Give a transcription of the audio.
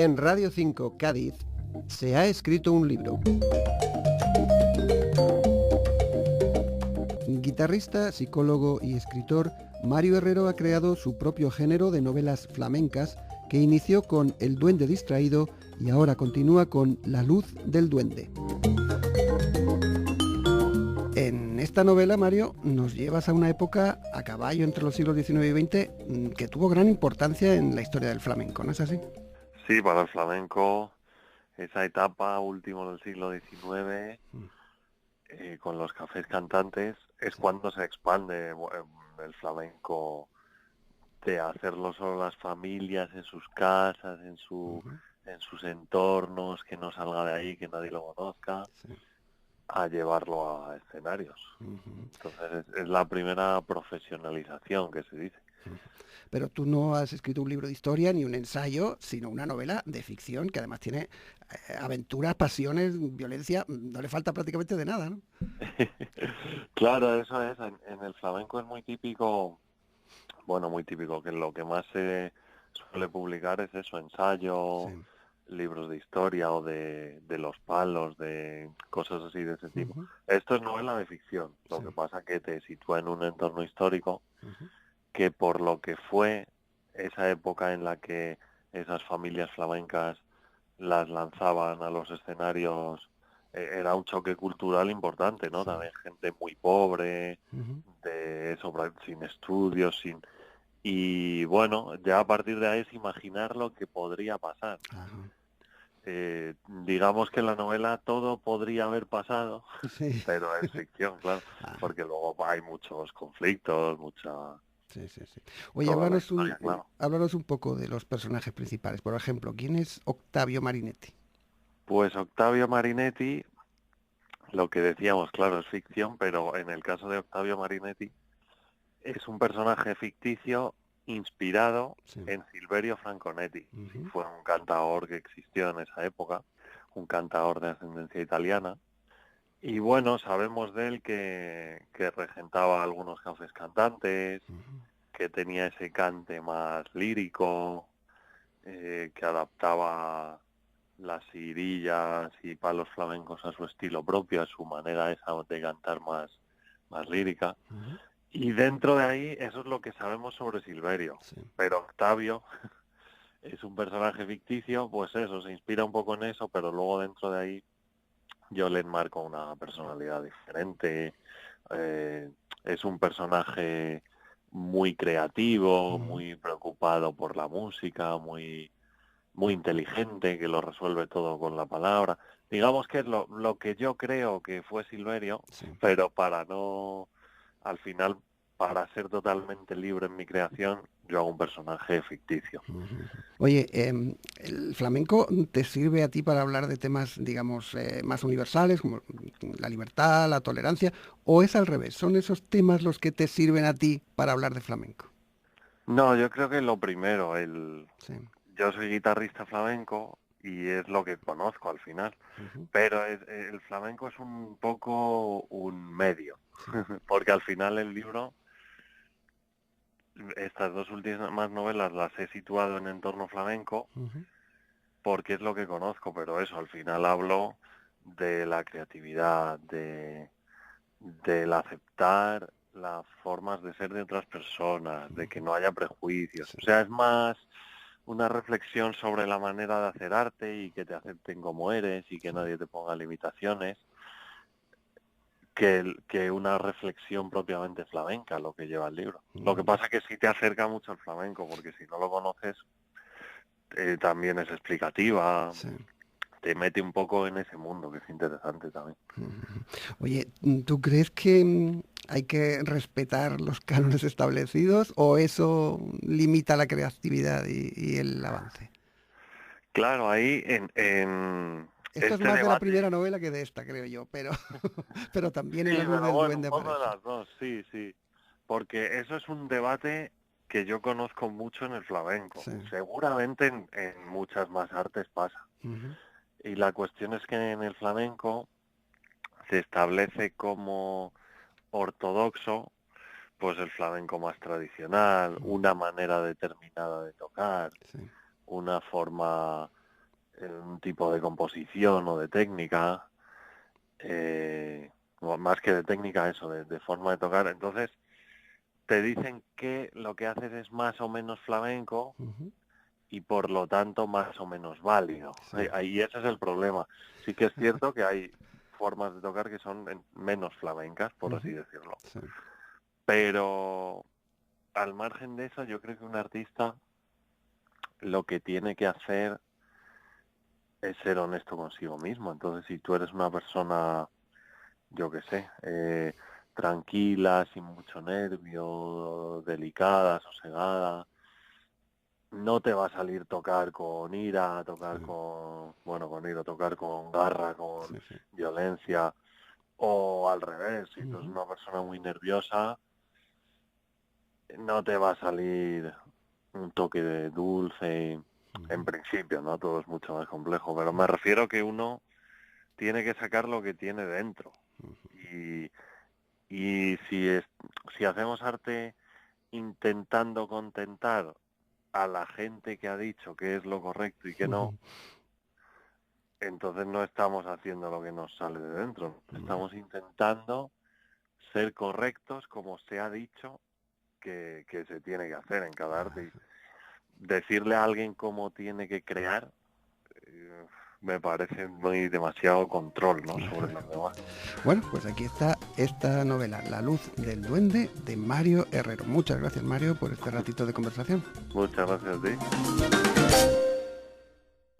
En Radio 5 Cádiz se ha escrito un libro. Guitarrista, psicólogo y escritor, Mario Herrero ha creado su propio género de novelas flamencas que inició con El duende distraído y ahora continúa con La luz del duende. En esta novela, Mario, nos llevas a una época a caballo entre los siglos XIX y XX que tuvo gran importancia en la historia del flamenco, ¿no es así? Sí, para el flamenco, esa etapa último del siglo XIX, con los cafés cantantes, es cuando se expande el flamenco de hacerlo solo las familias, en sus casas, en sus entornos, que no salga de ahí, que nadie lo conozca, a llevarlo a escenarios. Entonces es la primera profesionalización que se dice. Pero tú no has escrito un libro de historia ni un ensayo, sino una novela de ficción que además tiene aventuras, pasiones, violencia, no le falta prácticamente de nada, ¿no? Claro, eso es. En el flamenco es muy típico, que lo que más se suele publicar es eso, ensayo, libros de historia o de los palos, de cosas así de ese tipo. Esto es novela de ficción, lo que pasa que te sitúa en un entorno histórico que por lo que fue esa época en la que esas familias flamencas las lanzaban a los escenarios, era un choque cultural importante, ¿no? También gente muy pobre, de eso, sin estudios, y bueno, ya a partir de ahí es imaginar lo que podría pasar. Digamos que en la novela todo podría haber pasado, pero es ficción, claro, porque luego hay muchos conflictos, Sí. Oye, háblanos un poco de los personajes principales. Por ejemplo, ¿quién es Octavio Marinetti? Pues Octavio Marinetti, lo que decíamos, claro, es ficción, pero en el caso de Octavio Marinetti es un personaje ficticio inspirado en Silverio Franconetti. Fue un cantaor que existió en esa época, un cantaor de ascendencia italiana. Y bueno, sabemos de él que regentaba algunos cafés cantantes, que tenía ese cante más lírico, que adaptaba las sirillas y palos flamencos a su estilo propio, a su manera esa de cantar más lírica. Y dentro de ahí, eso es lo que sabemos sobre Silverio. Pero Octavio es un personaje ficticio, pues eso, se inspira un poco en eso, pero luego dentro de ahí yo le enmarco una personalidad diferente. Es un personaje muy creativo, muy preocupado por la música, muy inteligente, que lo resuelve todo con la palabra. Digamos que es lo que yo creo que fue Silverio, pero al final, para ser totalmente libre en mi creación, yo hago un personaje ficticio. Oye, ¿el flamenco te sirve a ti para hablar de temas, digamos, más universales, como la libertad, la tolerancia, o es al revés? ¿Son esos temas los que te sirven a ti para hablar de flamenco? No, yo creo que lo primero, yo soy guitarrista flamenco y es lo que conozco al final, pero el flamenco es un poco un medio, porque al final el libro, estas dos últimas novelas las he situado en entorno flamenco porque es lo que conozco, pero eso, al final hablo de la creatividad, del aceptar las formas de ser de otras personas, de que no haya prejuicios. O sea, es más una reflexión sobre la manera de hacer arte y que te acepten como eres y que nadie te ponga limitaciones, que una reflexión propiamente flamenca, lo que lleva el libro. Lo que pasa es que sí te acerca mucho al flamenco, porque si no lo conoces, también es explicativa, te mete un poco en ese mundo, que es interesante también. Oye, ¿tú crees que hay que respetar los cánones establecidos o eso limita la creatividad y el avance? Claro, ahí Esto es este más de la debate... primera novela que de esta, creo yo, pero, pero también en Sí, La luz pero del bueno, un duende poco de aparece. las dos, sí. Porque eso es un debate que yo conozco mucho en el flamenco. Seguramente en muchas más artes pasa. Y la cuestión es que en el flamenco se establece como ortodoxo pues el flamenco más tradicional, una manera determinada de tocar, una forma un tipo de composición o de técnica, o más que de técnica, eso, de forma de tocar. Entonces, te dicen que lo que haces es más o menos flamenco y por lo tanto más o menos válido. Sí. Y ese es el problema. Sí que es cierto que hay formas de tocar que son menos flamencas, por así decirlo. Sí. Pero al margen de eso, yo creo que un artista lo que tiene que hacer es ser honesto consigo mismo. Entonces, si tú eres una persona, yo qué sé, tranquila, sin mucho nervio, delicada, sosegada, no te va a salir tocar con ira, tocar con ira, tocar con garra, con violencia, o al revés, si tú eres una persona muy nerviosa, no te va a salir un toque de dulce, en principio, ¿no? Todo es mucho más complejo, pero me refiero que uno tiene que sacar lo que tiene dentro. Y si hacemos arte intentando contentar a la gente que ha dicho que es lo correcto y que no, entonces no estamos haciendo lo que nos sale de dentro. Estamos intentando ser correctos como se ha dicho que se tiene que hacer en cada arte. Y decirle a alguien cómo tiene que crear me parece muy demasiado control, ¿no?, sobre los demás. Bueno, pues aquí está esta novela, La luz del duende, de Mario Herrero. Muchas gracias, Mario, por este ratito de conversación. Muchas gracias a ti.